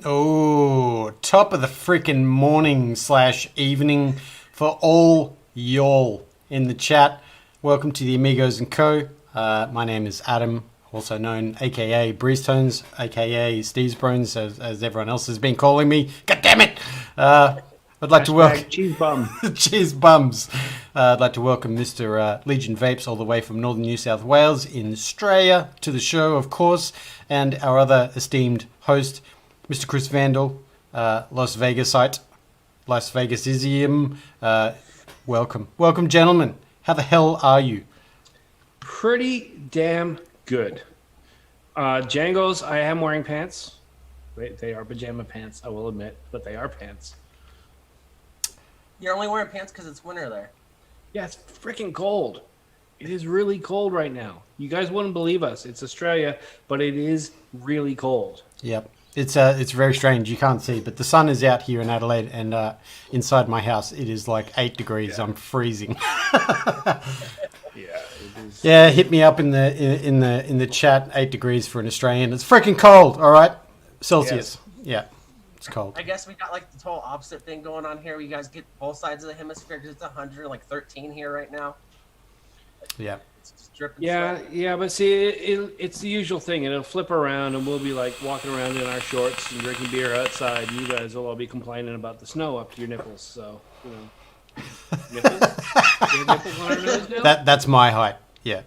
Oh, top of the freaking morning slash evening for all y'all in the chat. Welcome to the Amigos and Co. My name is Adam, also known aka Breezetones, aka Steve's Bones, as everyone else has been calling me. God damn it! I'd like to welcome Cheese bum. cheese bums. I'd like to welcome Mr. Legion Vapes all the way from northern New South Wales in Australia to the show, of course, and our other esteemed host, Mr. Chris Vandal, Las Vegasite, Las Vegasisium. Welcome, gentlemen. How the hell are you? Pretty damn good. Django's, I am wearing pants. They are pajama pants, I will admit, but they are pants. You're only wearing pants because it's winter there. Yeah, it's freaking cold. It is really cold right now. You guys wouldn't believe us. It's Australia, but it is really cold. Yep. It's very strange. You can't see, but the sun is out here in Adelaide, and inside my house it is like 8 degrees. Yeah. I'm freezing. Yeah, it is. Yeah, hit me up in the chat. 8 degrees for an Australian. It's freaking cold. All right, Celsius. Yes. Yeah, it's cold. I guess we got like the total opposite thing going on here. You guys get both sides of the hemisphere because it's 113 here right now. Yeah. Yeah, but see, it's the usual thing. It'll flip around, and we'll be like walking around in our shorts and drinking beer outside. And you guys will all be complaining about the snow up to your nipples. So, you know, nipples. You have nipples on our nose now? That's my height. Yeah.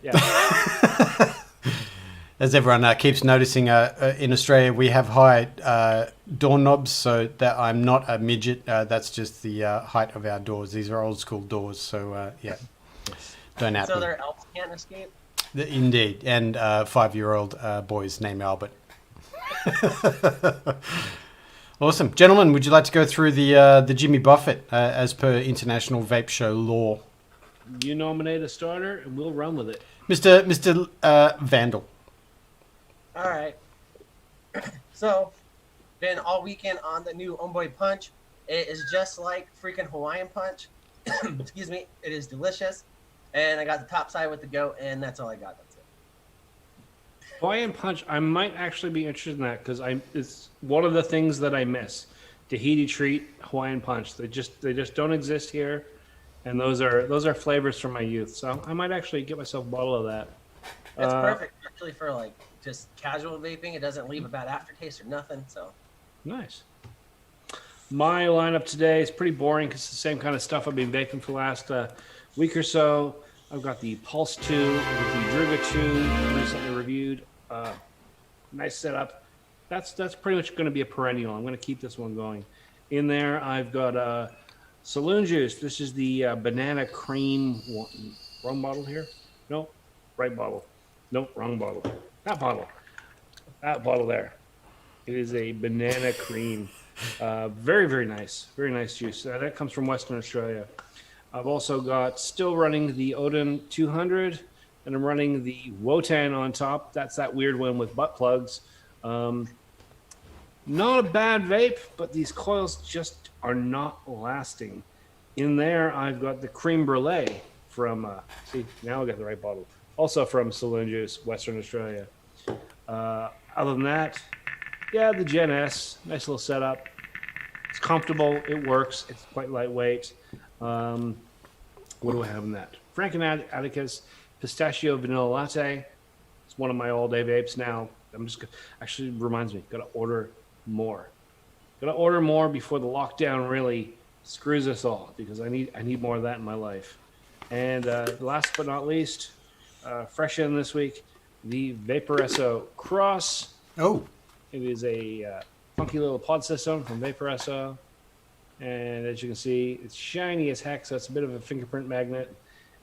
As everyone keeps noticing, in Australia we have high doorknobs, so that I'm not a midget. That's just the height of our doors. These are old school doors, so yeah. Don't happen. So their elves can't escape? Indeed. And 5-year-old boy's name Albert. Awesome. Gentlemen, would you like to go through the Jimmy Buffett as per international vape show law? You nominate a starter, and we'll run with it. Mr. Vandal. All right. So, been all weekend on the new Homeboy Punch. It is just like freaking Hawaiian Punch. Excuse me. It is delicious. And I got the top side with the goat, and that's all I got. That's it. Hawaiian Punch, I might actually be interested in that because it's one of the things that I miss. Tahiti treat, Hawaiian Punch. They just don't exist here, and those are flavors from my youth. So I might actually get myself a bottle of that. It's perfect actually for like just casual vaping. It doesn't leave a bad aftertaste or nothing. So nice. My lineup today is pretty boring because it's the same kind of stuff I've been vaping for the last week or so. I've got the Pulse 2 with the Druga 2 recently reviewed. Nice setup. That's pretty much going to be a perennial. I'm going to keep this one going. In there, I've got Saloon Juice. This is the banana cream one. Wrong bottle here? No, right bottle. Nope, wrong bottle. That bottle. That bottle there. It is a banana cream. Very, very nice. Very nice juice. That comes from Western Australia. I've also got still running the Odin 200, and I'm running the Wotan on top. That's that weird one with butt plugs. Not a bad vape, but these coils just are not lasting. In there, I've got the Cream Brulee from, see, now I got the right bottle. Also from Saloon Juice, Western Australia. Other than that, yeah, the Gen S, nice little setup. It's comfortable, it works, it's quite lightweight. What do I have in that? Frank and Atticus Pistachio Vanilla Latte. It's one of my all-day vapes now. Actually reminds me, gotta order more. Gotta order more before the lockdown really screws us all because I need more of that in my life. And last but not least, fresh in this week, the Vaporesso Cross. Oh. It is a funky little pod system from Vaporesso. And as you can see, it's shiny as heck, so it's a bit of a fingerprint magnet.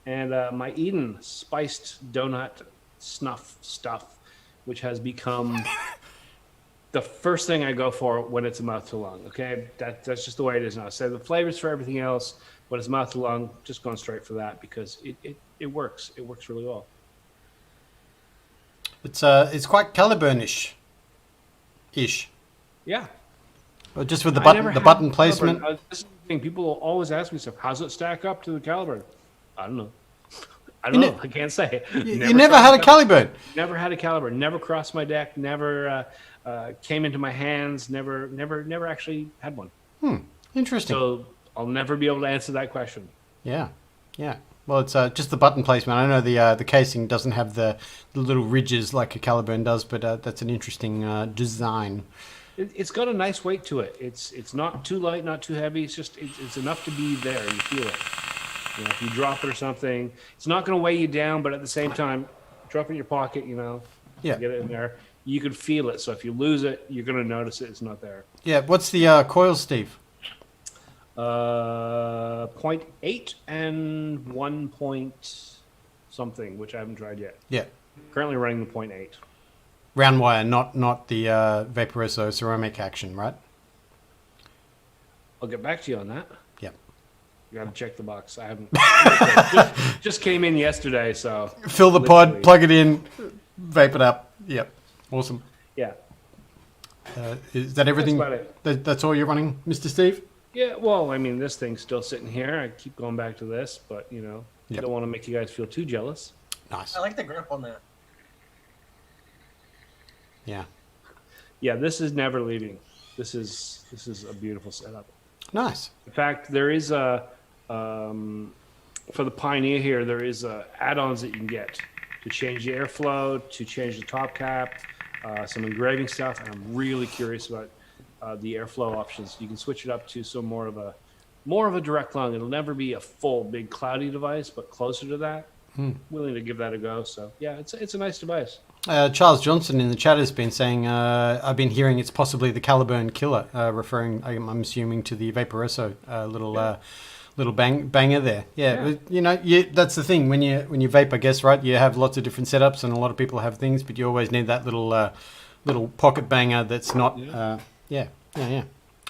And my Eden spiced donut snuff stuff, which has become the first thing I go for when it's a mouth to lung. Okay, that's just the way it is now. So the flavors for everything else, when it's mouth to lung, just going straight for that because it works. It works really well. It's quite Caliburnish. Ish. Yeah. Or just with the button placement. This is the thing. People will always ask me stuff. How's it stack up to the Caliburn? I don't know. I don't know. I can't say. You never had a Caliburn? Never had a Caliburn. Never crossed my deck. Never came into my hands. Never actually had one. Interesting. So I'll never be able to answer that question. Yeah. Well, it's just the button placement. I know the casing doesn't have the little ridges like a Caliburn does, but that's an interesting design. It's got a nice weight to it. It's not too light, not too heavy. It's enough to be there. You feel it. You know, if you drop it or something, it's not going to weigh you down, but at the same time, drop it in your pocket, Yeah. get it in there. You can feel it. So if you lose it, you're going to notice it's not there. Yeah. What's the coil, Steve? 0.8 and 1 point something, which I haven't tried yet. Yeah. Currently running the 0.8. Round wire, not the Vaporesso ceramic action, right? I'll get back to you on that. Yep. You got to check the box. I haven't. just came in yesterday, so. Fill the pod, plug it in, vape it up. Yep. Awesome. Yeah. Is that everything? That's about it. That's all you're running, Mr. Steve? Yeah, well, I mean, this thing's still sitting here. I keep going back to this, but, Yep. don't want to make you guys feel too jealous. Nice. I like the grip on that. Yeah. Yeah, this is never leaving. This is a beautiful setup. Nice. In fact, there is for the Pioneer here, there is add-ons that you can get to change the airflow, to change the top cap, some engraving stuff. And I'm really curious about the airflow options. You can switch it up to some more of a direct lung. It'll never be a full big cloudy device, but closer to that. Willing to give that a go. So yeah, it's a nice device. Charles Johnson in the chat has been saying, I've been hearing it's possibly the Caliburn killer, referring, I'm assuming, to the Vaporesso little banger there. Yeah. That's the thing when you vape, I guess, right? You have lots of different setups, and a lot of people have things, but you always need that little pocket banger that's not. Yeah.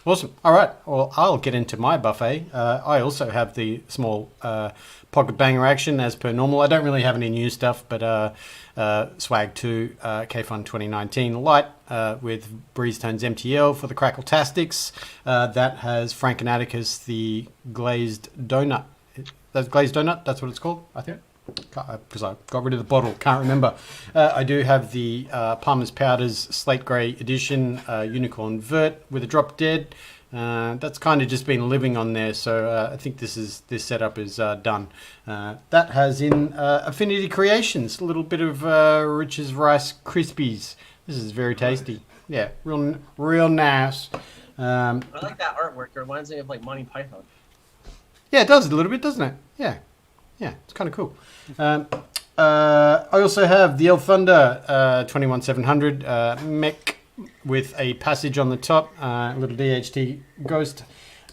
Awesome. All right. Well, I'll get into my buffet. I also have the small pocket banger action as per normal. I don't really have any new stuff, but Swag 2 K-Fun 2019 Light with Breeze Tones MTL for the Crackle-tastics. That has Frank and Atticus, the glazed donut. That's glazed donut? That's what it's called, I think. Because I got rid of the bottle, can't remember. I do have the Palmer's Powders Slate Grey Edition Unicorn Vert with a drop dead. That's kind of just been living on there, so I think this setup is done. That has in Affinity Creations a little bit of Rich's Rice Krispies. This is very tasty. Yeah, real nice. I like that artwork. It reminds me of like Monty Python. Yeah, it does a little bit, doesn't it? Yeah, it's kind of cool. I also have the El Thunder 21700 mech with a passage on the top, a little DHT Ghost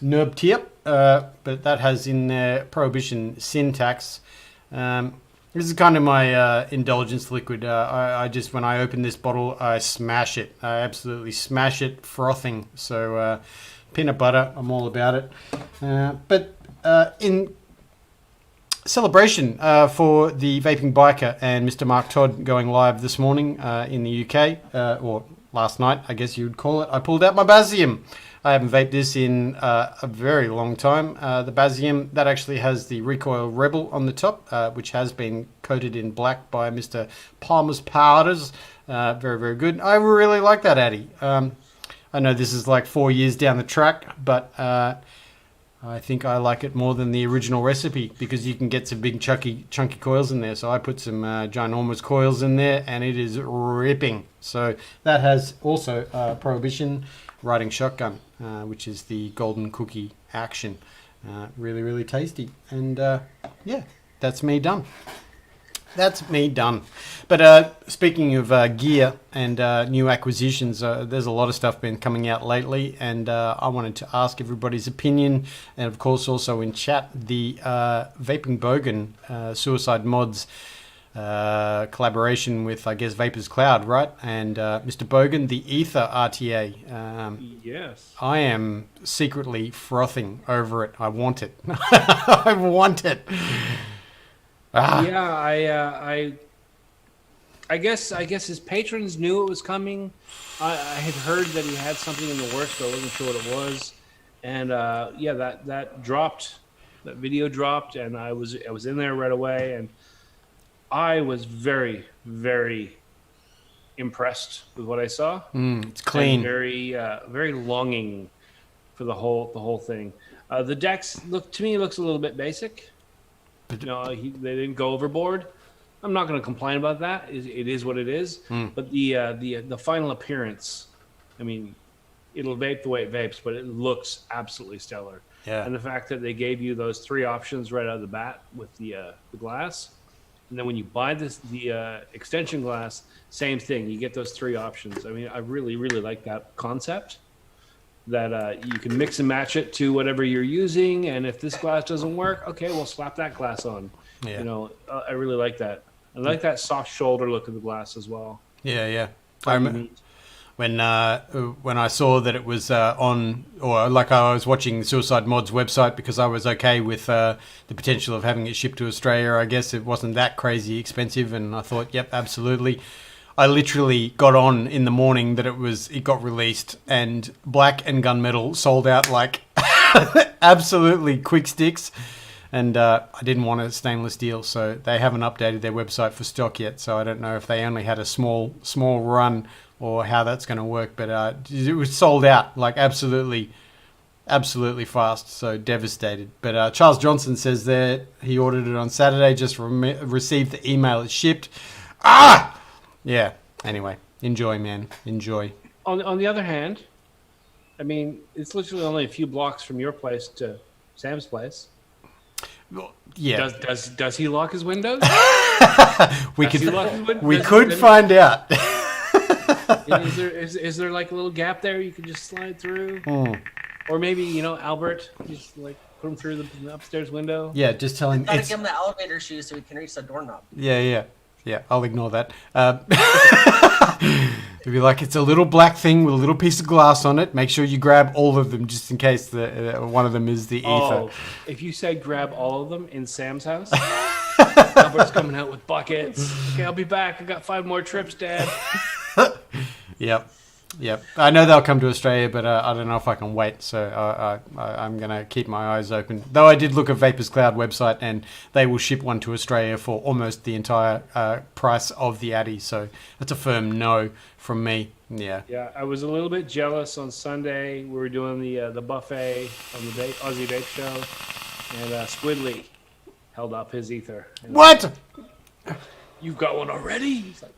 Nerb tip, but that has in there Prohibition syntax. This is kind of my indulgence liquid. I just, when I open this bottle, I smash it. I absolutely smash it, frothing. So peanut butter, I'm all about it. But in celebration for the Vaping Biker and Mr. Mark Todd going live this morning in the UK, or last night, I guess you would call it, I pulled out my Basium. I haven't vaped this in a very long time. The Basium, that actually has the Recoil Rebel on the top, which has been coated in black by Mr. Palmer's Powders. Very, very good. I really like that Addy. I know this is like 4 years down the track, but I think I like it more than the original recipe because you can get some big chunky coils in there. So I put some ginormous coils in there and it is ripping. So that has also Prohibition Riding Shotgun, which is the golden cookie action. Really, really tasty. And yeah, that's me done. That's me done. But speaking of gear and new acquisitions, there's a lot of stuff been coming out lately, and I wanted to ask everybody's opinion, and of course also in chat, the Vaping Bogan Suicide Mods collaboration with, I guess, Vapors Cloud, right? And Mr. Bogan, the Ether RTA. Yes. I am secretly frothing over it. I want it. I want it. Yeah, I guess his patrons knew it was coming. I had heard that he had something in the works, but I wasn't sure what it was. And yeah, that dropped. That video dropped, and I was in there right away. And I was very, very impressed with what I saw. It's clean. And very longing for the whole thing. The decks looks a little bit basic. They didn't go overboard. I'm not going to complain about that. It is what it is. But the final appearance, I mean, it'll vape the way it vapes, but it looks absolutely stellar. Yeah. And the fact that they gave you those 3 options right out of the bat with the glass, and then when you buy the extension glass, same thing. You get those 3 options. I mean, I really, really like that concept. That you can mix and match it to whatever you're using, and if this glass doesn't work, okay, we'll slap that glass on. Yeah. I really like that. I like that soft shoulder look of the glass as well. Yeah. I remember when I saw that it was on, or like I was watching Suicide Mod's website because I was okay with the potential of having it shipped to Australia. I guess it wasn't that crazy expensive, and I thought, yep, absolutely. I literally got on in the morning that it got released, and Black and Gunmetal sold out like absolutely quick sticks. And I didn't want a stainless steel, so they haven't updated their website for stock yet. So I don't know if they only had a small run or how that's going to work. But it was sold out like absolutely fast. So devastated. But Charles Johnson says that he ordered it on Saturday, just received the email, it's shipped. Yeah. Anyway, enjoy, man. Enjoy. On the other hand, I mean, it's literally only a few blocks from your place to Sam's place. Well, yeah. Does he lock his windows? We could find out. Is there like a little gap there you could just slide through? Or maybe, Albert, just like put him through the upstairs window? Yeah, just tell him. Gotta give him the elevator shoes so he can reach the doorknob. Yeah, I'll ignore that. It'd be like, it's a little black thing with a little piece of glass on it. Make sure you grab all of them just in case one of them is the ether. Oh, if you said grab all of them in Sam's house, Albert's coming out with buckets. Okay, I'll be back. I got 5 more trips, Dad. Yep. I know they'll come to Australia, but I don't know if I can wait. So I'm going to keep my eyes open. Though I did look at Vapors Cloud website, and they will ship one to Australia for almost the entire price of the Addy. So that's a firm no from me. Yeah. Yeah, I was a little bit jealous on Sunday. We were doing the buffet on the Aussie Vape Show, and Squidly held up his ether. What? You've got one already? He's like,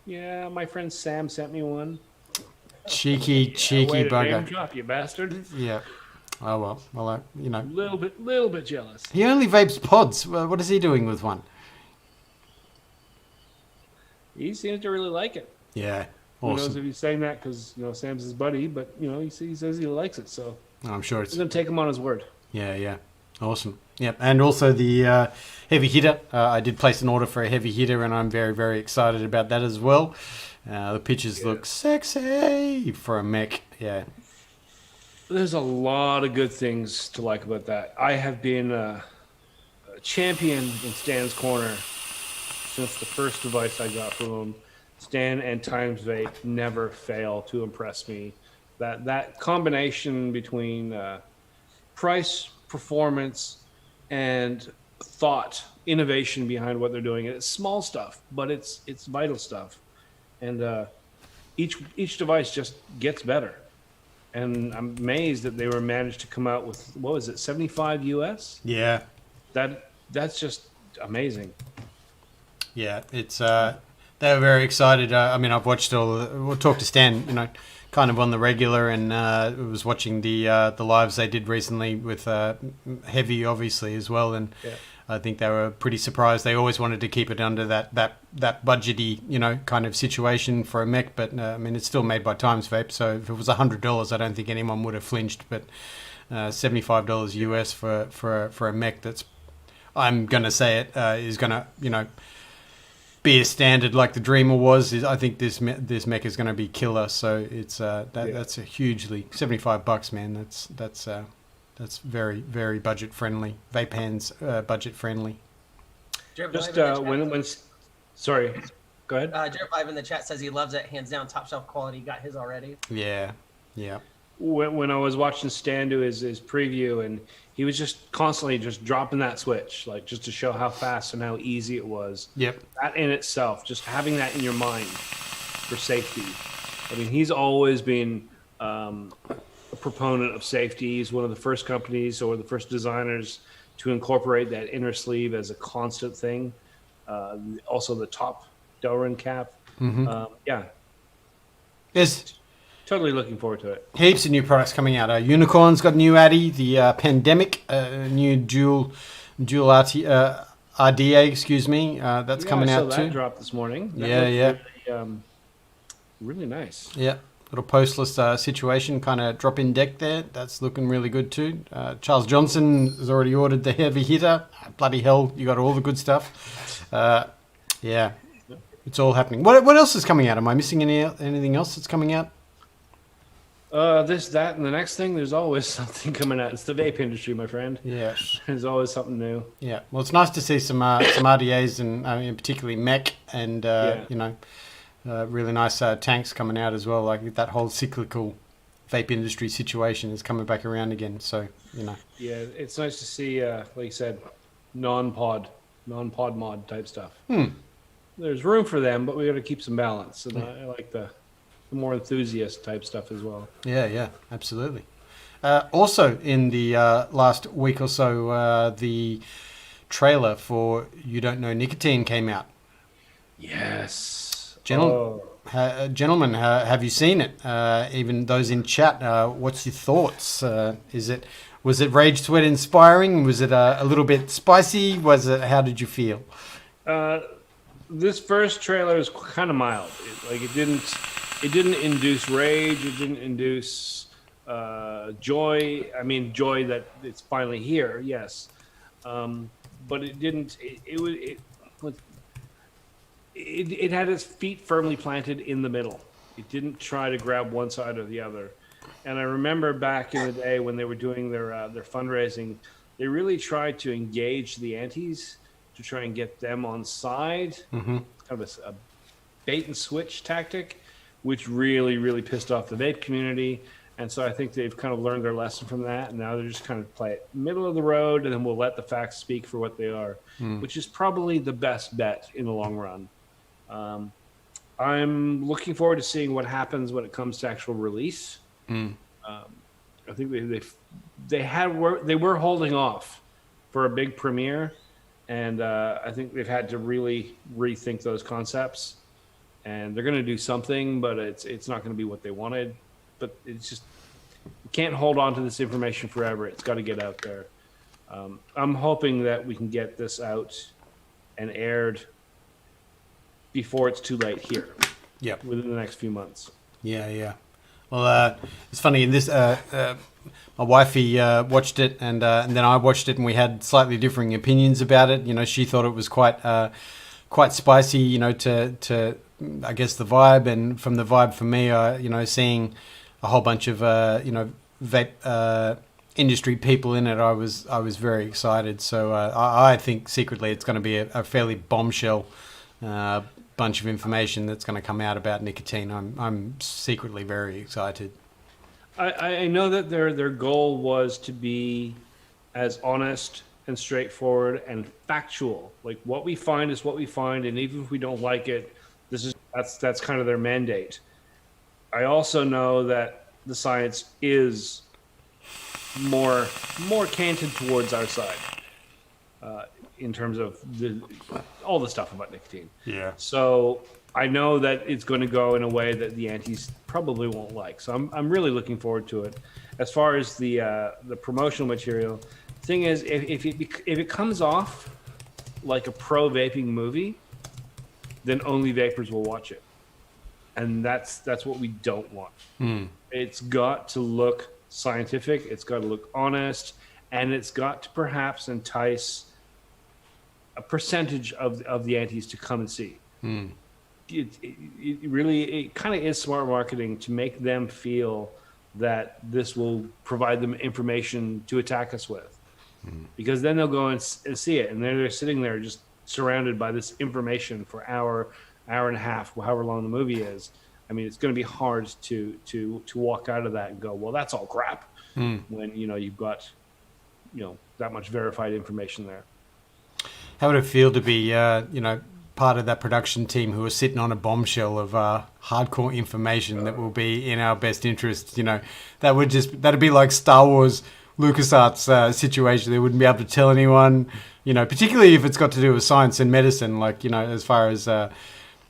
yeah, my friend Sam sent me one. Cheeky bugger. Name drop, you bastard. Yeah. Oh well, Little bit jealous. He only vapes pods. What is he doing with one? He seems to really like it. Yeah. Who knows Awesome. if he's saying that because Sam's his buddy, but he says he likes it, so I'm sure it's. I'm gonna take him on his word. Yeah. Awesome. Yep. And also the heavy hitter. I did place an order for a heavy hitter, and I'm very, very excited about that as well. The pictures look sexy for a mech. Yeah. There's a lot of good things to like about that. I have been a champion in Stan's corner since the first device I got from him. Stan and Times Vape never fail to impress me. That combination between price, performance, and thought, innovation behind what they're doing. It's small stuff, but it's vital stuff. And each device just gets better. And I'm amazed that they were managed to come out with, what was it, 75 US? Yeah. That's just amazing. Yeah, it's they were very excited. I've watched we'll talk to Stan, kind of on the regular, and was watching the lives they did recently with Heavy, obviously, as well, and Yeah. I think they were pretty surprised. They always wanted to keep it under that budgety, kind of situation for a mech, but it's still made by Times Vape, so if it was $100, I don't think anyone would have flinched, but $75 US for a mech that's, I'm going to say it, is going to, be a standard like the Dreamer was. I think this mech is going to be killer. So it's that's a hugely $75, man. That's very, very budget friendly. Vape hands budget friendly. Just when sorry, go ahead. Jared 5 in the chat says he loves it. Hands down, top shelf quality. Got his already. Yeah. when I was watching Stan do his preview, and he was just constantly just dropping that switch, like just to show how fast and how easy it was. Yep. That in itself, just having that in your mind for safety. I mean, he's always been a proponent of safety. He's one of the first companies or the first designers to incorporate that inner sleeve as a constant thing. Also, the top Delrin cap. Yeah, There's totally looking forward to it. heaps of new products coming out. Unicorn's got a new Addy, the Pandemic, new dual RDA, excuse me. That's coming I saw out that too. dropped this morning. That Yeah. looked really nice. Yeah, little postless situation, kind of drop in deck there. That's looking really good too. Charles Johnson has already ordered the heavy hitter. Bloody hell, you got all the good stuff. Yeah, it's all happening. What else is coming out? Am I missing anything else that's coming out? This, that, and the next thing. There's always something coming out. It's the vape industry, my friend. Yes. There's always something new. Yeah. Well, it's nice to see some RDAs and particularly mech and really nice tanks coming out as well. Like that whole cyclical vape industry situation is coming back around again. So Yeah, it's nice to see, like you said, non-pod mod type stuff. There's room for them, but we got to keep some balance. And I like the more enthusiast type stuff as well. Yeah, absolutely. Also, in the last week or so, the trailer for You Don't Know Nicotine came out. Yes. Gentlemen, have you seen it? Even those in chat, what's your thoughts? Was it rage sweat inspiring? Was it a little bit spicy? How did you feel? This first trailer is kind of mild. It didn't induce rage. It didn't induce joy. I mean, joy that it's finally here. Yes, but it didn't. It had its feet firmly planted in the middle. It didn't try to grab one side or the other. And I remember back in the day when they were doing their fundraising, they really tried to engage the antis to try and get them on side. Mm-hmm. Kind of a bait and switch tactic, which really, really pissed off the vape community. And so I think they've kind of learned their lesson from that. And now they're just kind of play it middle of the road, and then we'll let the facts speak for what they are, which is probably the best bet in the long run. I'm looking forward to seeing what happens when it comes to actual release. I think they were holding off for a big premiere, and I think they've had to really rethink those concepts. And they're going to do something, but it's not going to be what they wanted. But it's just, you can't hold on to this information forever. It's got to get out there. I'm hoping that we can get this out and aired before it's too late here. Yep. Within the next few months. Yeah. Well, it's funny. In this, my wifey watched it, and then I watched it, and we had slightly differing opinions about it. She thought it was quite spicy. To I guess the vibe, and from the vibe for me, seeing a whole bunch of vape industry people in it, I was very excited. So I think secretly it's going to be a fairly bombshell bunch of information that's going to come out about nicotine. I'm secretly very excited. I know that their goal was to be as honest and straightforward and factual. Like, what we find is what we find, and even if we don't like it, that's kind of their mandate. I also know that the science is more canted towards our side in terms of all the stuff about nicotine. Yeah. So I know that it's going to go in a way that the antis probably won't like. So I'm really looking forward to it. As far as the promotional material, the thing is, if it comes off like a pro vaping movie, then only vapors will watch it, and that's what we don't want. It's got to look scientific. It's got to look honest, and it's got to perhaps entice a percentage of the antis to come and see. It really kind of is smart marketing to make them feel that this will provide them information to attack us with, because then they'll go and see it, and they're sitting there just surrounded by this information for hour and a half, however long the movie is. I mean, it's going to be hard to walk out of that and go, well, that's all crap. When you've got that much verified information there. How would it feel to be part of that production team who are sitting on a bombshell of hardcore information that will be in our best interest? That'd be like Star Wars LucasArts situation. They wouldn't be able to tell anyone, particularly if it's got to do with science and medicine, as far as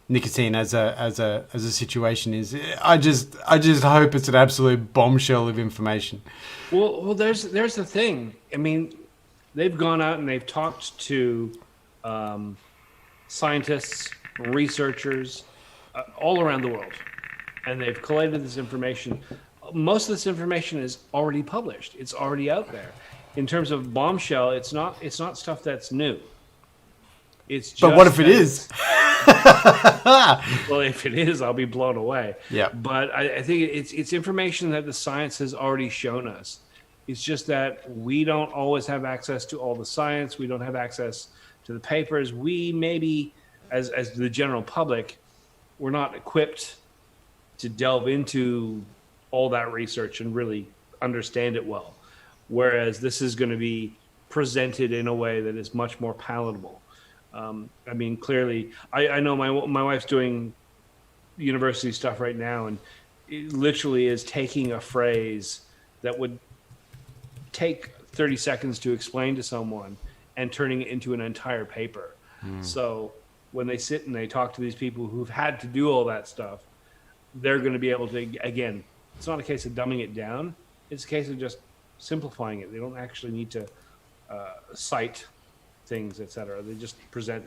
nicotine as a situation is. I just hope it's an absolute bombshell of information. Well, there's the thing. I mean, they've gone out and they've talked to scientists, researchers all around the world, and they've collated this information. Most of this information is already published. It's already out there. In terms of bombshell, it's not stuff that's new. It's just but what if it is? Well, if it is, I'll be blown away. Yeah. But I think it's information that the science has already shown us. It's just that we don't always have access to all the science. We don't have access to the papers. We maybe, as the general public, we're not equipped to delve into all that research and really understand it well. Whereas this is going to be presented in a way that is much more palatable. I mean, clearly, I know my wife's doing university stuff right now, and it literally is taking a phrase that would take 30 seconds to explain to someone and turning it into an entire paper. So when they sit and they talk to these people who've had to do all that stuff, they're going to be able to, again, it's not a case of dumbing it down. It's a case of just simplifying it. They don't actually need to cite things, etc. They just present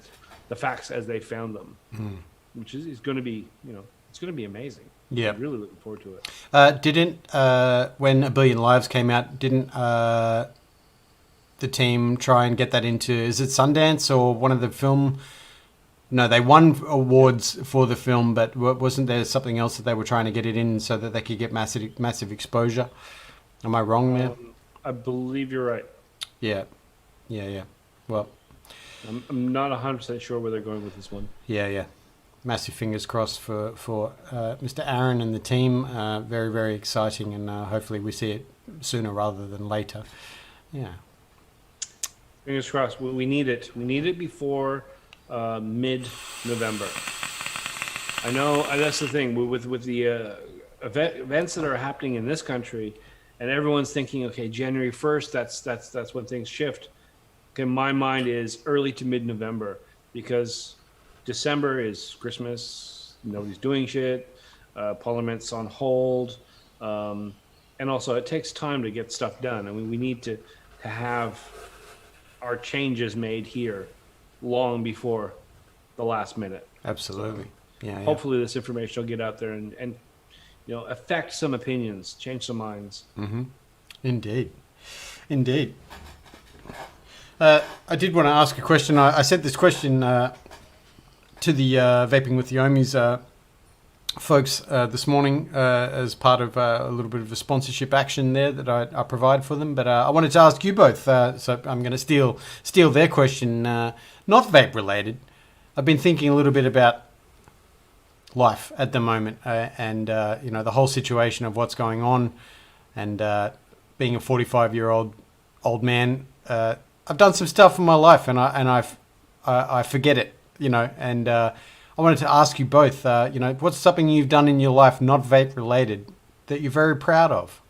the facts as they found them, which is going to be, it's going to be amazing. Yeah, I'm really looking forward to it. When A Billion Lives came out, didn't the team try and get that into, is it Sundance or one of the film? No, they won awards for the film, but wasn't there something else that they were trying to get it in so that they could get massive exposure? Am I wrong there? I believe you're right. Yeah. Well, I'm not 100% sure where they're going with this one. Yeah. Massive fingers crossed for Mr. Aaron and the team. Very, very exciting, and hopefully we see it sooner rather than later. Yeah. Fingers crossed. We need it. We need it before mid-November. I know that's the thing with the events that are happening in this country, and everyone's thinking, okay, January 1st. That's when things shift. Okay, my mind is early to mid-November, because December is Christmas. Nobody's doing shit. Parliament's on hold, and also it takes time to get stuff done. I mean, we need to have our changes made here long before the last minute. Absolutely. So, hopefully this information will get out there and affect some opinions, change some minds. Mm-hmm. Indeed. I did want to ask a question. I sent this question to the Vaping with the Omis folks this morning as part of a little bit of a sponsorship action there that I provide for them. But I wanted to ask you both, so I'm going to steal their question, not vape related. I've been thinking a little bit about life at the moment and the whole situation of what's going on, and being a 45-year-old old man. I've done some stuff in my life, and I forget it, and I wanted to ask you both, what's something you've done in your life not vape related that you're very proud of?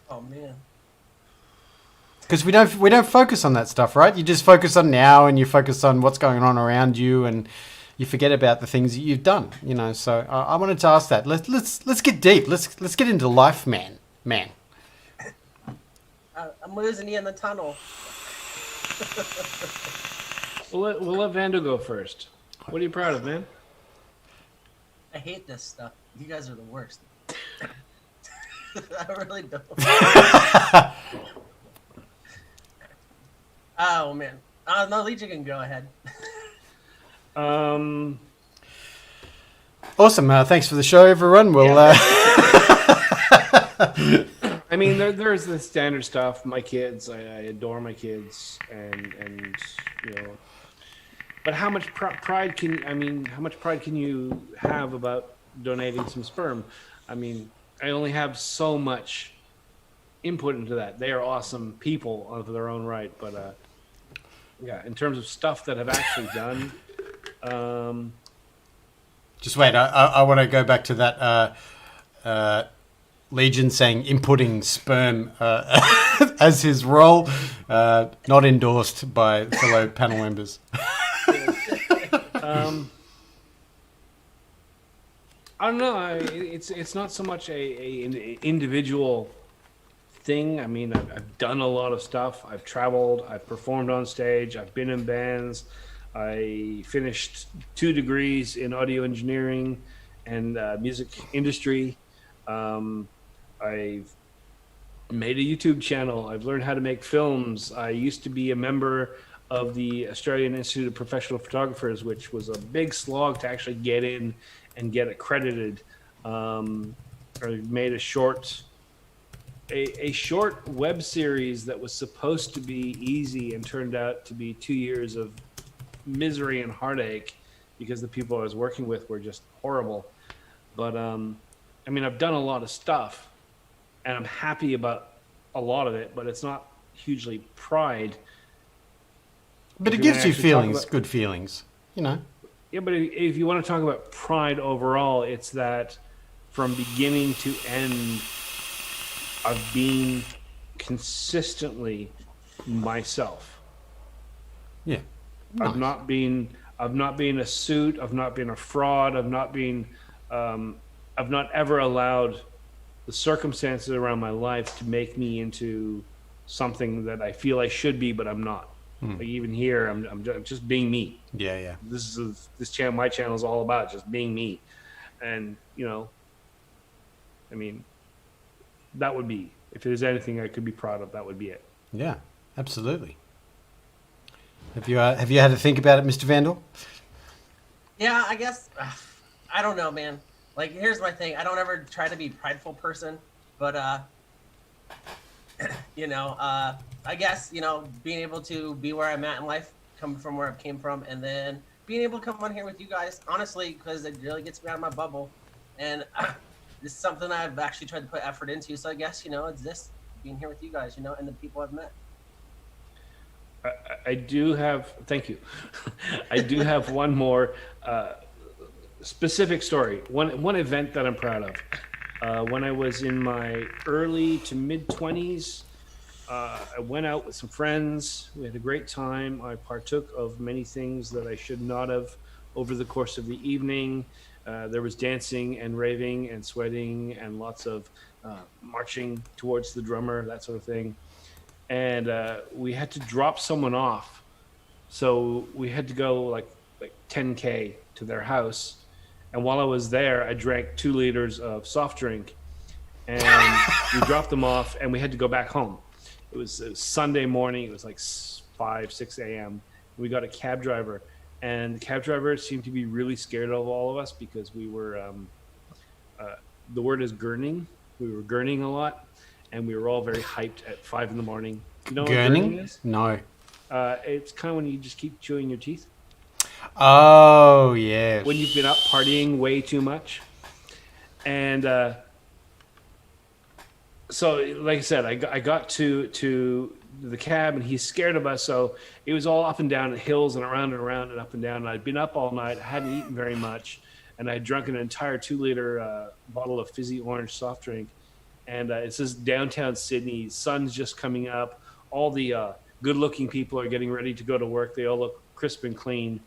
Oh man. Because we don't focus on that stuff, right? You just focus on now, and you focus on what's going on around you, and you forget about the things that you've done, So I wanted to ask that. Let's get deep. Let's get into life, man. I'm losing you in the tunnel. We'll let Vando go first. What are you proud of, man? I hate this stuff. You guys are the worst. I really don't. Oh man. No, Legion can go ahead. Awesome. Thanks for the show, everyone. We'll. I mean, there's the standard stuff. My kids, I adore my kids, and But how much pride can you have about donating some sperm. I mean, I only have so much input into that. They are awesome people of their own right, but yeah, in terms of stuff that I've actually done, Just wait. I want to go back to that. Legion saying inputting sperm as his role, not endorsed by fellow panel members. I don't know. It's not so much an individual thing. I mean, I've done a lot of stuff. I've traveled. I've performed on stage. I've been in bands. I finished 2 degrees in audio engineering and music industry. I've made a YouTube channel. I've learned how to make films. I used to be a member of the Australian Institute of Professional Photographers, which was a big slog to actually get in and get accredited. I made a short web series that was supposed to be easy and turned out to be 2 years of misery and heartache because the people I was working with were just horrible. But I mean, I've done a lot of stuff and I'm happy about a lot of it, but it's not hugely pride. But it gives you feelings, good feelings, you know. Yeah, but if you want to talk about pride overall, it's that from beginning to end, I've been consistently myself. Yeah. Nice. I've not been a suit. I've not been a fraud. I've not ever allowed the circumstances around my life to make me into something that I feel I should be, but I'm not. Like even here, I'm just being me. Yeah. This channel, my channel is all about just being me, and you know, I mean, that would be, if there's anything I could be proud of, that would be it. Yeah, absolutely. Have you had to think about it, Mr. Vandal? Yeah, I guess. I don't know, man. Like, here's my thing. I don't ever try to be a prideful person, but you know, I guess, you know, being able to be where I'm at in life, coming from where I came from, and then being able to come on here with you guys, honestly, because it really gets me out of my bubble, and this is something I've actually tried to put effort into. So I guess, you know, it's this being here with you guys, you know, and the people I've met. I do have, thank you. I do have one more specific story. One event that I'm proud of. When I was in my early to mid 20s, I went out with some friends. We had a great time. I partook of many things that I should not have over the course of the evening. There was dancing and raving and sweating and lots of marching towards the drummer, that sort of thing. And we had to drop someone off. So we had to go like 10K to their house. And while I was there, I drank 2 liters of soft drink. And we dropped them off and we had to go back home. It was Sunday morning. It was like 5, 6 a.m. We got a cab driver. And the cab driver seemed to be really scared of all of us because we were, the word is gurning. We were gurning a lot. And we were all very hyped at 5 in the morning. You know what gurning is? No. It's kind of when you just keep chewing your teeth. Oh, yeah. When you've been up partying way too much. And so, like I said, I got to the cab and he's scared of us. So it was all up and down the hills and around and up and down. And I'd been up all night. I hadn't eaten very much. And I had drunk an entire 2-liter bottle of fizzy orange soft drink. And it says downtown Sydney, sun's just coming up. All the good-looking people are getting ready to go to work. They all look crisp and clean.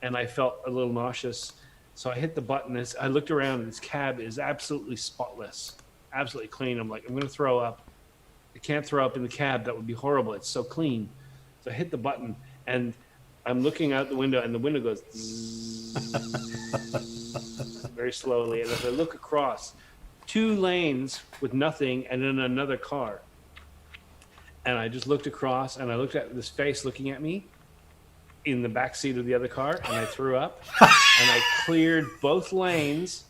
And I felt a little nauseous. So I hit the button. I looked around, and this cab is absolutely spotless, absolutely clean. I'm like, I'm going to throw up. I can't throw up in the cab. That would be horrible. It's so clean. So I hit the button, and I'm looking out the window, and the window goes very slowly. And as I look across, 2 lanes with nothing, and then another car. And I just looked across, and I looked at this face looking at me in the back seat of the other car, and I threw up. And I cleared both lanes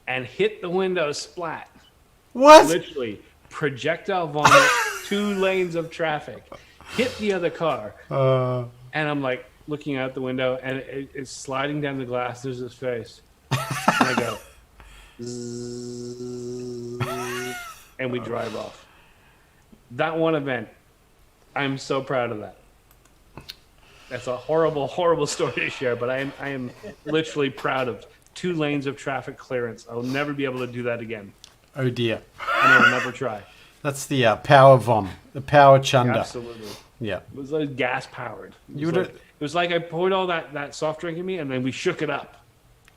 and hit the window splat. What? Literally, projectile vomit, 2 lanes of traffic, hit the other car. And I'm like looking out the window, and it's sliding down the glass. There's his face. And I go, and we drive off. That one event, I'm so proud of that. That's a horrible, horrible story to share, but I am literally proud of 2 lanes of traffic clearance. I'll never be able to do that again. Oh dear. And I'll never try. That's the power vom, the power chunder. Absolutely. Yeah. It was like gas powered. It was like I poured all that soft drink in me, and then we shook it up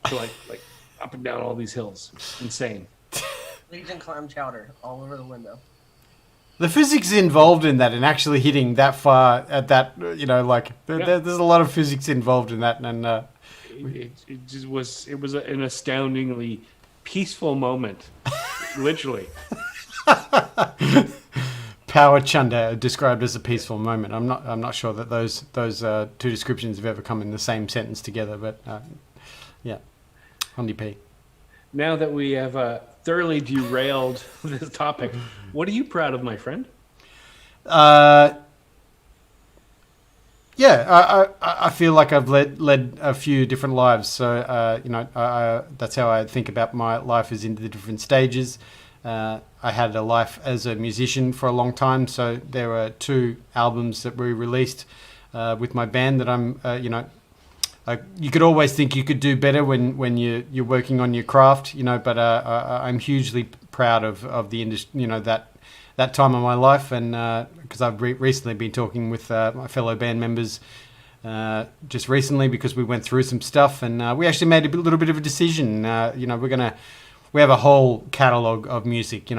to like up and down all these hills. Insane. Legion clam chowder all over the window. The physics involved in that and actually hitting that far at that, there's a lot of physics involved in that. And it just was, an astoundingly peaceful moment, literally. Power chunder described as a peaceful moment. I'm not sure that those 2 descriptions have ever come in the same sentence together, but yeah, Hondi P. Now that we have thoroughly derailed this topic, what are you proud of, my friend? I feel like I've led a few different lives. So, that's how I think about my life, is into the different stages. I had a life as a musician for a long time. So there were 2 albums that we released with my band that I'm, you could always think you could do better when you're working on your craft, but I'm hugely proud of the industry, that time of my life. And because I've recently been talking with my fellow band members just recently, because we went through some stuff, and we actually made a little bit of a decision. We have a whole catalogue of music,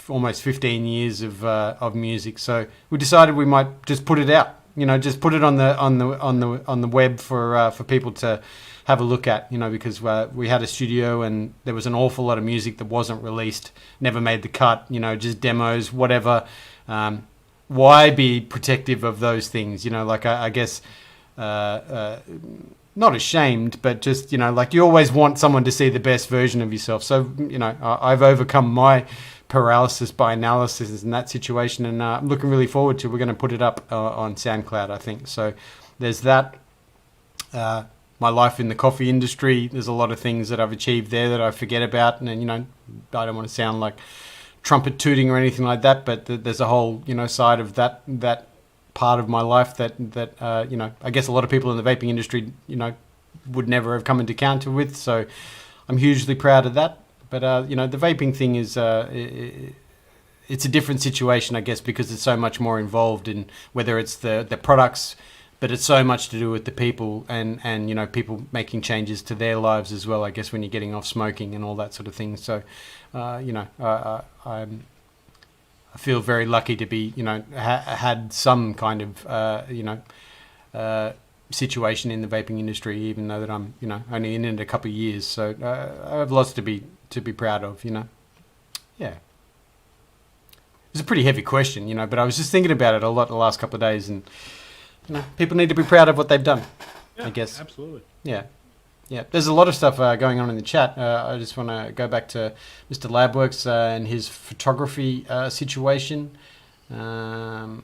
almost 15 years of music. So we decided we might just put it out. Just put it on the web for people to have a look at. Because we had a studio and there was an awful lot of music that wasn't released, never made the cut. Just demos, whatever. Why be protective of those things? I guess not ashamed, but just you always want someone to see the best version of yourself. So I've overcome my paralysis by analysis in that situation, and I'm looking really forward to. We're going to put it up on SoundCloud, I think. So there's that. My life in the coffee industry. There's a lot of things that I've achieved there that I forget about, and I don't want to sound like trumpet tooting or anything like that, but there's a whole side of that part of my life that I guess a lot of people in the vaping industry would never have come into encounter with. So I'm hugely proud of that. But the vaping thing is it's a different situation, I guess, because it's so much more involved in whether it's the products, but it's so much to do with the people and people making changes to their lives as well, I guess, when you're getting off smoking and all that sort of thing. So I feel very lucky to be had some kind of situation in the vaping industry, even though that I'm only in it a couple of years. So I have lots to be proud of. Yeah. It's a pretty heavy question, but I was just thinking about it a lot the last couple of days, and people need to be proud of what they've done. Yeah, I guess. Absolutely. Yeah. There's a lot of stuff going on in the chat. I just want to go back to Mr. Labworks and his photography situation. Drip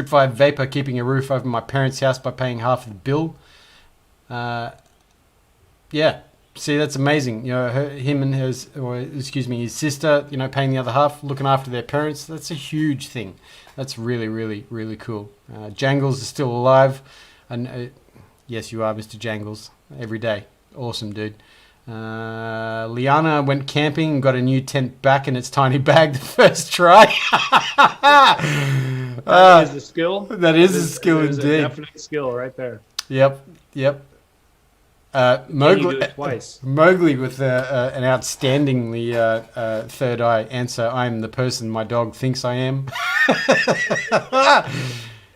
5 Vapor keeping a roof over my parents' house by paying half of the bill. See, that's amazing. Him and his sister, paying the other half, looking after their parents. That's a huge thing. That's really, really, really cool. Jangles is still alive. And yes, you are, Mr. Jangles. Every day. Awesome, dude. Liana went camping and got a new tent back in its tiny bag the first try. That is a skill. That is a skill indeed. A definite skill right there. Yep. Mowgli, twice. Mowgli with an outstandingly third eye answer. I'm the person my dog thinks I am.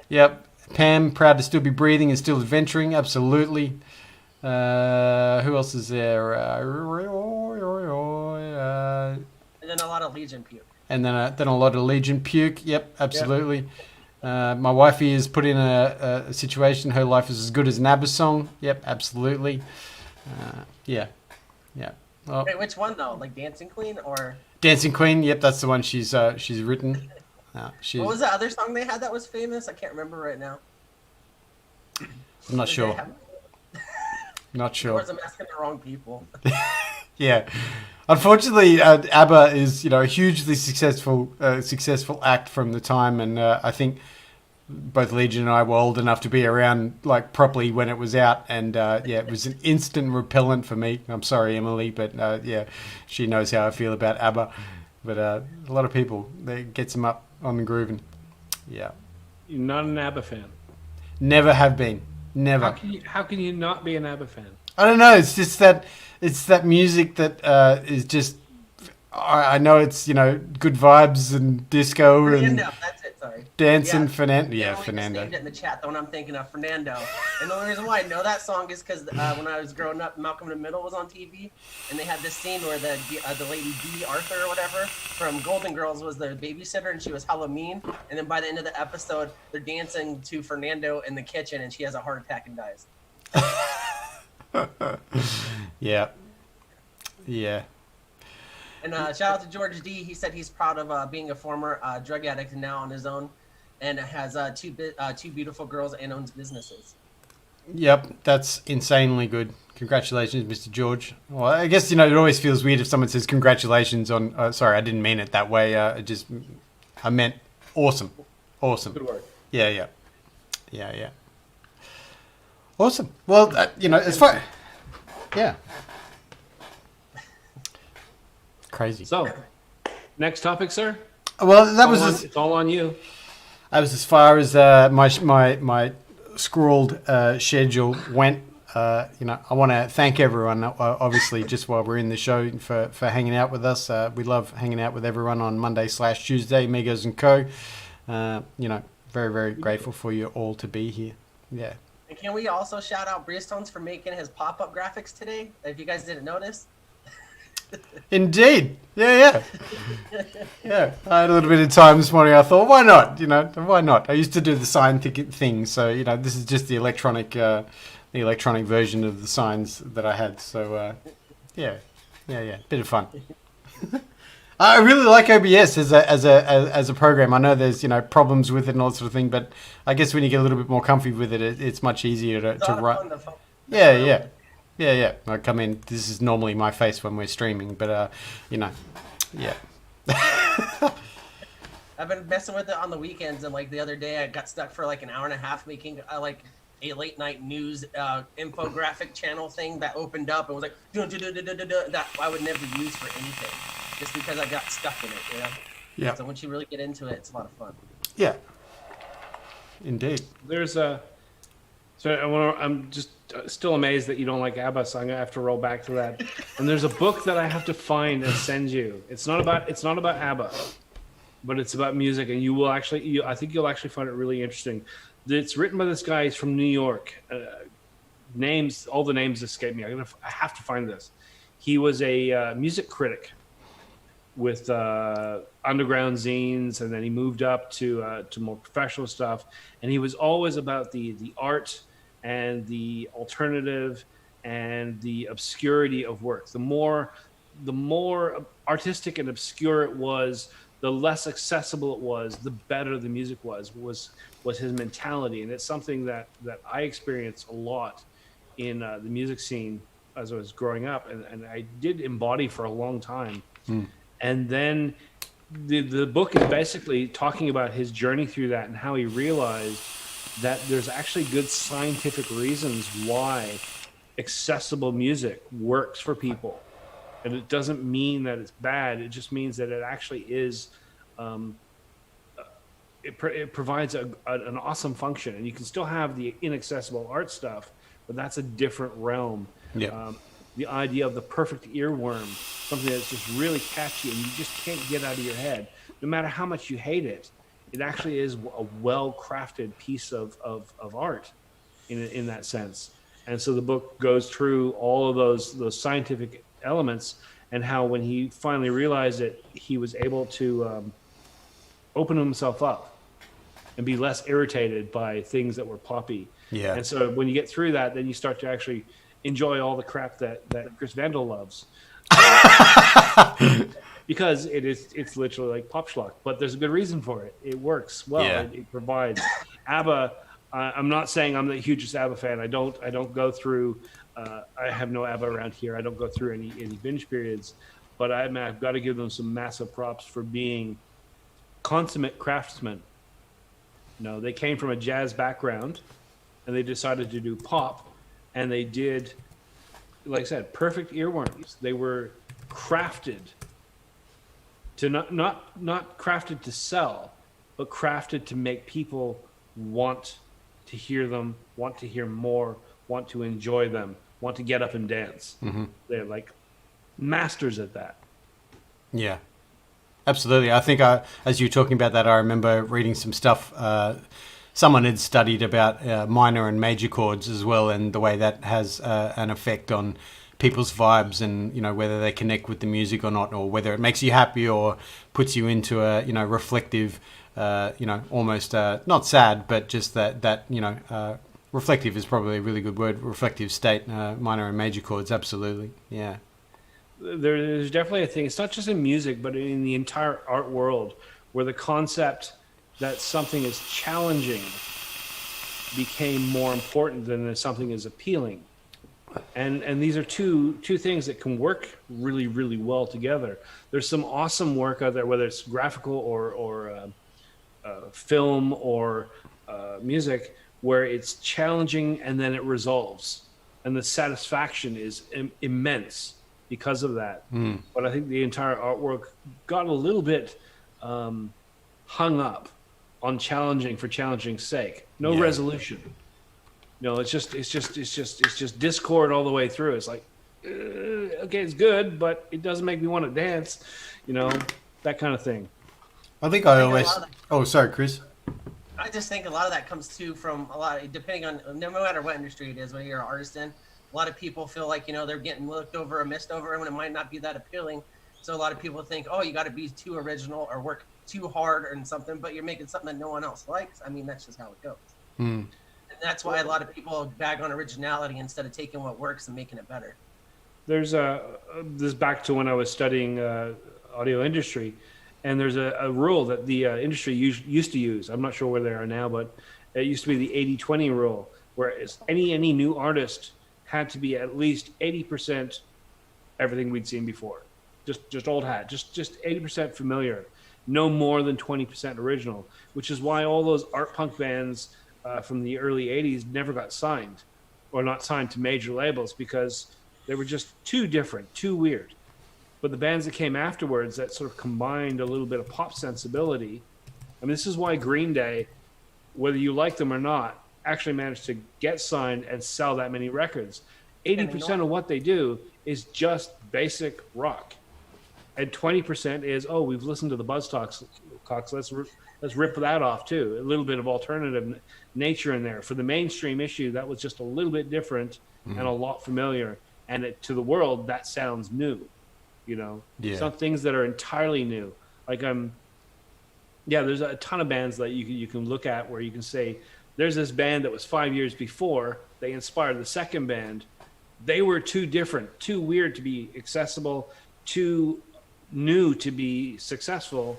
Yep. Pam, proud to still be breathing and still adventuring. Absolutely. Who else is there? And then a lot of Legion puke. And then a lot of Legion puke. Yep, absolutely. Yep. My wifey is put in a situation. Her life is as good as an ABBA song. Yep, absolutely. Yeah. Oh. Wait, which one though? Like Dancing Queen or? Dancing Queen. Yep, that's the one she's written. What was the other song they had that was famous? I can't remember right now. I'm not sure. Not sure. I'm asking the wrong people. Yeah. Unfortunately, ABBA is, a hugely successful act from the time, and I think both Legion and I were old enough to be around like properly when it was out, and it was an instant repellent for me. I'm sorry, Emily, but she knows how I feel about ABBA. But a lot of people, they gets them up on the grooving. Yeah, You're not an ABBA fan. never have been, never. How can you not be an ABBA fan? I don't know. It's that music that is just. I know it's good vibes and disco and Fernando, that's it. Sorry. dancing. Fernando, Yeah, Fernando. named it in the chat. The one I'm thinking of, Fernando. And the only reason why I know that song is because when I was growing up, Malcolm in the Middle was on TV, and they had this scene where the lady B. Arthur or whatever from Golden Girls was the babysitter, and she was hella mean. And then by the end of the episode, they're dancing to Fernando in the kitchen, and she has a heart attack and dies. Yeah. And shout out to George D. He said he's proud of being a former drug addict and now on his own, and has two beautiful girls and owns businesses. Yep, that's insanely good. Congratulations, Mr. George. Well, I guess, it always feels weird if someone says congratulations on... sorry, I didn't mean it that way. I meant awesome. Awesome. Good work. Yeah. Awesome. Well, as far... Yeah. Crazy. So, next topic, sir. Well, that was... It's all on you. That was as far as my scrawled schedule went. I want to thank everyone, obviously, just while we're in the show for hanging out with us. We love hanging out with everyone on Monday/Tuesday, Amigos and Co. Very, very grateful for you all to be here. Yeah. And can we also shout out Breestones for making his pop-up graphics today, if you guys didn't notice? Indeed. Yeah. Yeah. I had a little bit of time this morning. I thought, why not? Why not? I used to do the sign ticket thing, so this is just the electronic version of the signs that I had. So yeah, bit of fun. I really like OBS as a program. I know there's problems with it and all that sort of thing, but I guess when you get a little bit more comfy with it, it's much easier to run. Yeah. Like, I mean, this is normally my face when we're streaming, but yeah. I've been messing with it on the weekends, and like the other day, I got stuck for like an hour and a half making a late night news infographic channel thing that opened up and was like that I would never use for anything, just because I got stuck in it. Yeah. So once you really get into it, it's a lot of fun. Yeah. Indeed. There's a. So I'm just still amazed that you don't like ABBA, so I'm gonna have to roll back to that. And there's a book that I have to find and send you. It's not about ABBA, but it's about music, and I think you'll actually find it really interesting. It's written by this guy. He's from New York. All the names escape me. I have to find this. He was a music critic with underground zines, and then he moved up to more professional stuff. And he was always about the art and the alternative and the obscurity of work. The more artistic and obscure it was, the less accessible it was, the better the music was his mentality. And it's something that I experienced a lot in the music scene as I was growing up, and I did embody for a long time. And then the book is basically talking about his journey through that and how he realized that there's actually good scientific reasons why accessible music works for people. And it doesn't mean that it's bad. It just means that it actually is, it provides an awesome function. And you can still have the inaccessible art stuff, but that's a different realm. Yeah. The idea of the perfect earworm, something that's just really catchy and you just can't get out of your head. No matter how much you hate it, it actually is a well-crafted piece of art in that sense. And so the book goes through all of those scientific elements and how when he finally realized it, he was able to open himself up and be less irritated by things that were poppy. Yeah. And so when you get through that, then you start to actually enjoy all the crap that Chris Vandal loves. Because it's literally like pop schlock, but there's a good reason for it. It works well. Yeah. It provides. ABBA, I'm not saying I'm the hugest ABBA fan. I don't go through I have no ABBA around here. I don't go through any binge periods, but I've got to give them some massive props for being consummate craftsmen. They came from a jazz background, and they decided to do pop, and they did, like I said, perfect earworms. They were crafted to not crafted to sell, but crafted to make people want to hear them, want to hear more, want to enjoy them, want to get up and dance. Mm-hmm. They're like masters at that. Yeah, absolutely. I think as you were talking about that, I remember reading some stuff. Someone had studied about minor and major chords as well, and the way that has an effect on people's vibes, and whether they connect with the music or not, or whether it makes you happy or puts you into a reflective, almost not sad, but just that reflective is probably a really good word. Reflective state, minor and major chords, absolutely, yeah. There's definitely a thing. It's not just in music, but in the entire art world, where the concept that something is challenging became more important than that something is appealing. And these are two things that can work really, really well together. There's some awesome work out there, whether it's graphical or film or music, where it's challenging and then it resolves, and the satisfaction is immense because of that. But I think the entire artwork got a little bit hung up on challenging for challenging's sake. No resolution. It's just discord all the way through. It's like, okay, it's good, but it doesn't make me want to dance. That kind of thing. I think I always. Oh, sorry, Chris. I just think a lot of that comes too from a lot, depending on no matter what industry it is, whether you're an artist in. A lot of people feel like they're getting looked over or missed over when it might not be that appealing. So a lot of people think, oh, you got to be too original or work too hard or something, but you're making something that no one else likes. I mean, that's just how it goes. And that's why a lot of people bag on originality instead of taking what works and making it better. There's this back to when I was studying audio industry, and there's a rule that the industry used to use. I'm not sure where they are now, but it used to be the 80-20 rule, where any new artist had to be at least 80% everything we'd seen before. Just old hat, just 80% familiar, no more than 20% original, which is why all those art punk bands from the early 80s never got signed, or not signed to major labels, because they were just too different, too weird. But the bands that came afterwards that sort of combined a little bit of pop sensibility, I mean, this is why Green Day, whether you like them or not, actually managed to get signed and sell that many records. 80% of what they do is just basic rock. And 20% is, oh, we've listened to the Buzzcocks, let's rip that off too. A little bit of alternative nature in there. For the mainstream issue, that was just a little bit different and a lot familiar. And to the world, that sounds new. Some things that are entirely new. Like there's a ton of bands that you can look at where you can say, there's this band that was 5 years before, they inspired the second band. They were too different, too weird to be accessible, too new to be successful.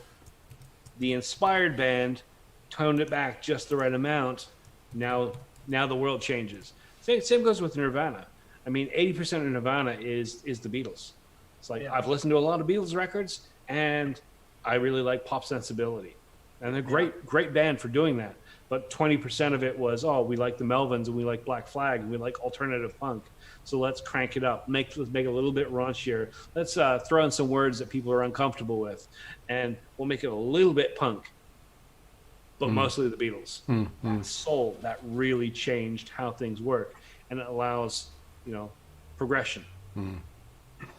The inspired band toned it back just the right amount. Now the world changes. Same goes with Nirvana. I mean, 80% of Nirvana is the Beatles. It's like, I've listened to a lot of Beatles records, and I really like pop sensibility. And they're great band for doing that. But 20% of it was, we like the Melvins, and we like Black Flag, and we like alternative punk. So let's crank it up. Let's make it a little bit raunchier. Let's throw in some words that people are uncomfortable with, and we'll make it a little bit punk. But mostly the Beatles. That soul, that really changed how things work, and it allows, progression.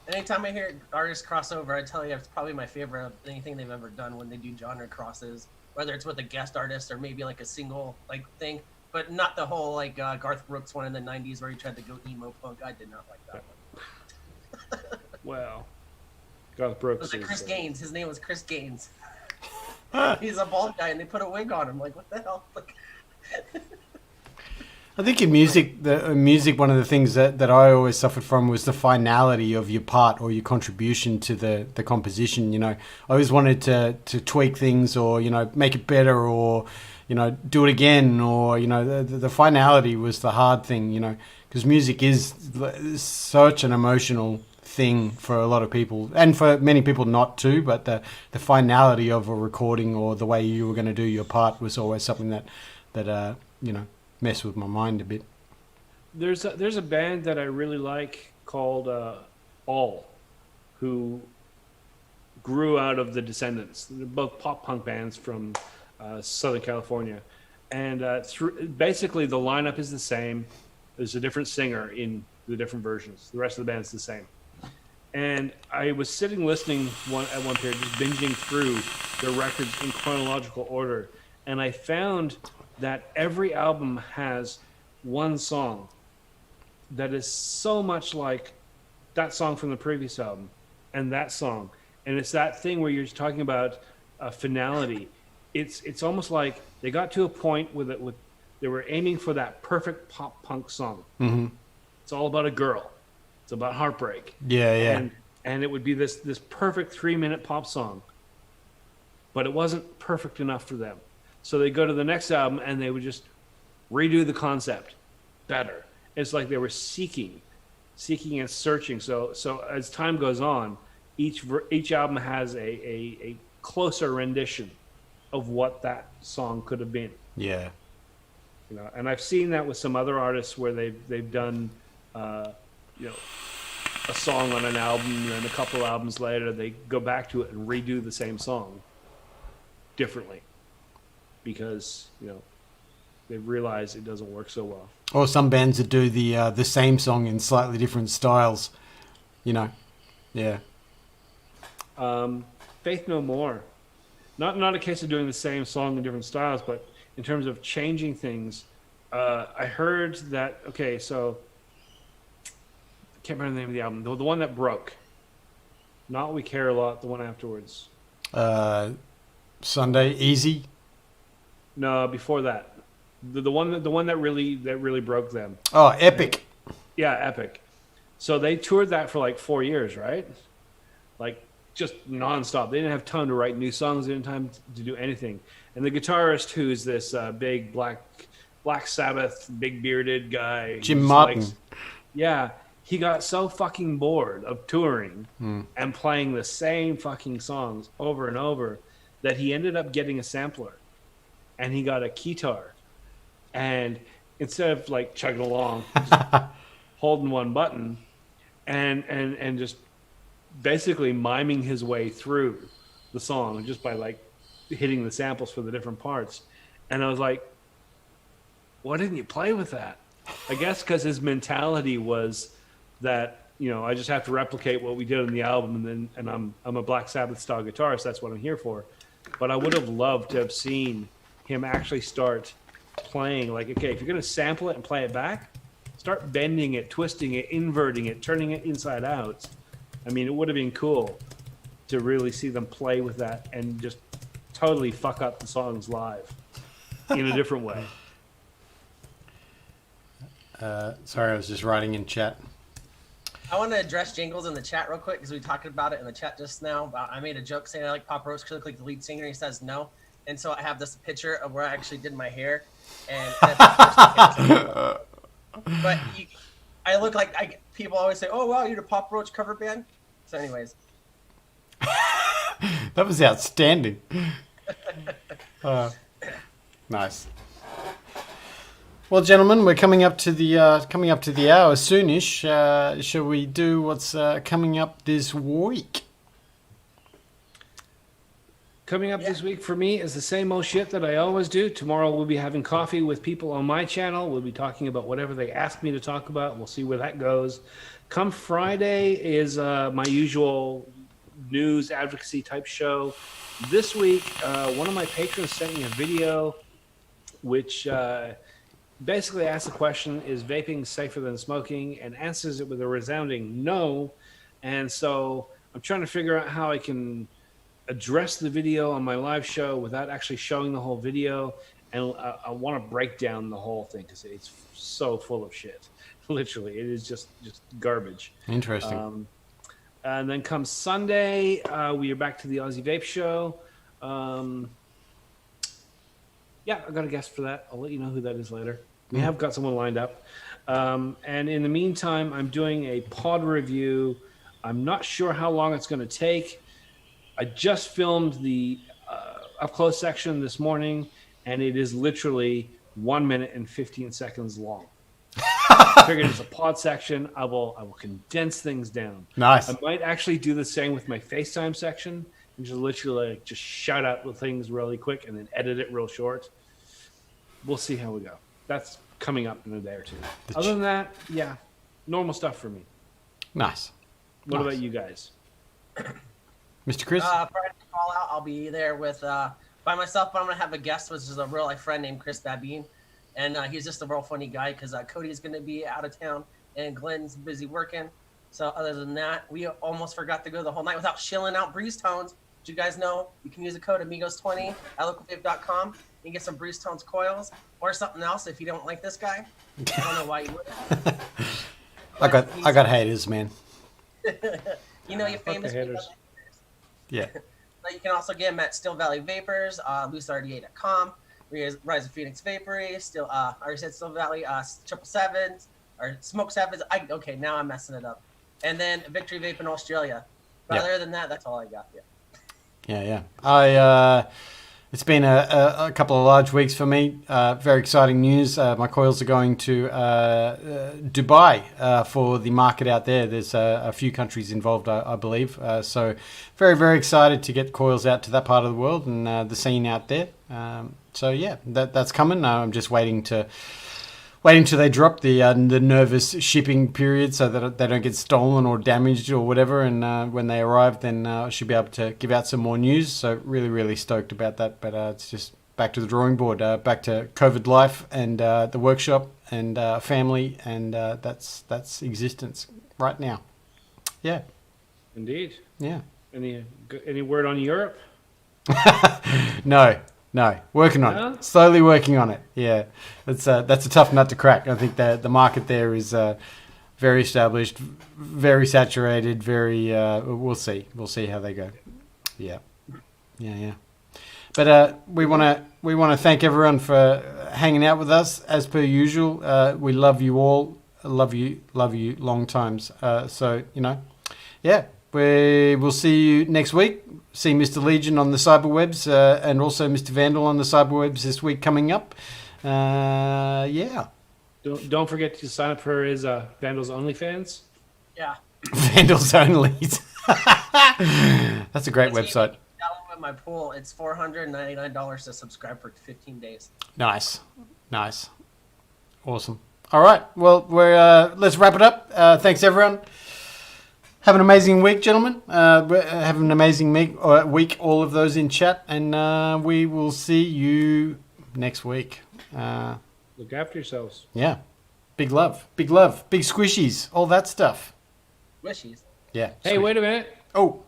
Anytime I hear artists cross over, I tell you it's probably my favorite of anything they've ever done when they do genre crosses, whether it's with a guest artist or maybe like a single thing, but not the whole Garth Brooks one in the 90s where he tried to go emo punk. I did not like that one. Well, Garth Brooks was Chris Gaines. His name was Chris Gaines. He's a bald guy and they put a wig on him. Like, what the hell? I think in music, one of the things that I always suffered from was the finality of your part or your contribution to the composition. I always wanted to tweak things or, make it better or, do it again, or the finality was the hard thing, because music is such an emotional thing for a lot of people, and for many people not to. But the finality of a recording or the way you were going to do your part was always something that messed with my mind a bit. There's a band that I really like called All, who grew out of the Descendants. They're both pop punk bands from Southern California, and basically the lineup is the same. There's a different singer in the different versions. The rest of the band's the same. And I was sitting listening at one period, just binging through their records in chronological order, and I found that every album has one song that is so much like that song from the previous album and that song. And it's that thing where you're talking about finality. It's almost like they got to a point with they were aiming for that perfect pop punk song. Mm-hmm. It's all about a girl. It's about heartbreak. Yeah. And it would be this perfect 3-minute pop song. But it wasn't perfect enough for them. So they go to the next album and they would just redo the concept better. It's like they were seeking and searching. So as time goes on, each album has a closer rendition of what that song could have been. Yeah. And I've seen that with some other artists where they've done a song on an album, and a couple albums later they go back to it and redo the same song differently because they realize it doesn't work so well. Or some bands that do the same song in slightly different styles. Yeah. Faith No More, not a case of doing the same song in different styles, but in terms of changing things. I heard that. Okay, so I can't remember the name of the album. The one that broke. Not We Care a Lot. The one afterwards. Sunday Easy. No, before that. The one that really broke them. Oh, Epic. Yeah, Epic. So they toured that for like 4 years, right? Like just nonstop. They didn't have time to write new songs. They didn't have time to do anything. And the guitarist, who's this big Black Sabbath, big bearded guy, Jim Martin. He got so fucking bored of touring and playing the same fucking songs over and over that he ended up getting a sampler, and he got a keytar, and instead of like chugging along, just holding one button, and just basically miming his way through the song just by like hitting the samples for the different parts. And I was like, why didn't you play with that? I guess because his mentality was that, I just have to replicate what we did on the album, and I'm a Black Sabbath style guitarist. That's what I'm here for. But I would have loved to have seen him actually start playing. Like, okay, if you're going to sample it and play it back, start bending it, twisting it, inverting it, turning it inside out. I mean, it would have been cool to really see them play with that and just totally fuck up the songs live in a different way. Sorry, I was just writing in chat. I want to address Jingles in the chat real quick because we talked about it in the chat just now. I made a joke saying I like Papa Roach because I look like the lead singer. He says no. And so I have this picture of where I actually did my hair. And but I look like people always say, oh, wow, you're the Papa Roach cover band. So anyways. That was outstanding. Nice. Well, gentlemen, we're coming up to the hour soonish. Shall we do what's coming up this week? Coming up this week for me is the same old shit that I always do. Tomorrow we'll be having coffee with people on my channel. We'll be talking about whatever they ask me to talk about. We'll see where that goes. Come Friday is my usual news advocacy type show. This week, one of my patrons sent me a video which basically asks the question, is vaping safer than smoking? And answers it with a resounding no. And so I'm trying to figure out how I can address the video on my live show without actually showing the whole video. And I want to break down the whole thing because it's so full of shit. Literally, it is just garbage. Interesting. And then come Sunday, we are back to the Aussie Vape Show. Yeah, I got a guest for that. I'll let you know who that is later. We have got someone lined up. And in the meantime, I'm doing a pod review. I'm not sure how long it's going to take. I just filmed the up close section this morning, and it is literally 1 minute and 15 seconds long. I figured it's a pod section. I will condense things down. Nice. I might actually do the same with my FaceTime section and just literally just shout out the things really quick and then edit it real short. We'll see how we go. That's coming up in a day or two. Other than that, yeah, normal stuff for me. Nice. What about you guys? Mr. Chris? Friday call out. I'll be there with by myself, but I'm gonna have a guest, which is a real life friend named Chris Babine, and he's just a real funny guy because Cody's gonna be out of town and Glenn's busy working. So other than that, we almost forgot to go the whole night without shilling out breeze tones. Did you guys know you can use the code Amigos20 at localvape.com and get some breeze tones coils or something else if you don't like this guy. I don't know why you would. I got haters, man. You know you're famous. haters. Yeah. But you can also get them at Still Valley Vapors, loserda.com, Rise of Phoenix Vapory, Still, I already said Still Valley, 777s, or Smoke Sevens. Okay, now I'm messing it up. And then Victory Vape in Australia. But Yeah. other than that, that's all I got. Yeah. Yeah. It's been a couple of large weeks for me. Very exciting news. My coils are going to Dubai for the market out there. There's a few countries involved, I believe. So very, very excited to get coils out to that part of the world and the scene out there. So yeah, that's coming. I'm just waiting till they drop the nervous shipping period so that they don't get stolen or damaged or whatever. And when they arrive, then I should be able to give out some more news. So really, really stoked about that. But it's just back to the drawing board, back to COVID life and the workshop and family. And that's existence right now. Yeah. Indeed. Yeah. Any word on Europe? No, working on No? it. Slowly working on it. Yeah, that's a tough nut to crack. I think the market there is very established, very saturated. We'll see how they go. Yeah. But we want to thank everyone for hanging out with us as per usual. We love you all. Love you long times. So yeah. We will see you next week. See Mr. Legion on the cyberwebs and also Mr. Vandal on the cyberwebs this week coming up. Yeah. Don't forget to sign up for his Vandals OnlyFans. Yeah. Vandals only. That's a great website. Download my pool. It's $499 to subscribe for 15 days. Nice. Awesome. All right. Well, let's wrap it up. Thanks, everyone. Have an amazing week, gentlemen. Have an amazing week, all of those in chat. And we will see you next week. Look after yourselves. Yeah. Big love. Big squishies. All that stuff. Wishies. Yeah. Hey, wait a minute. Oh.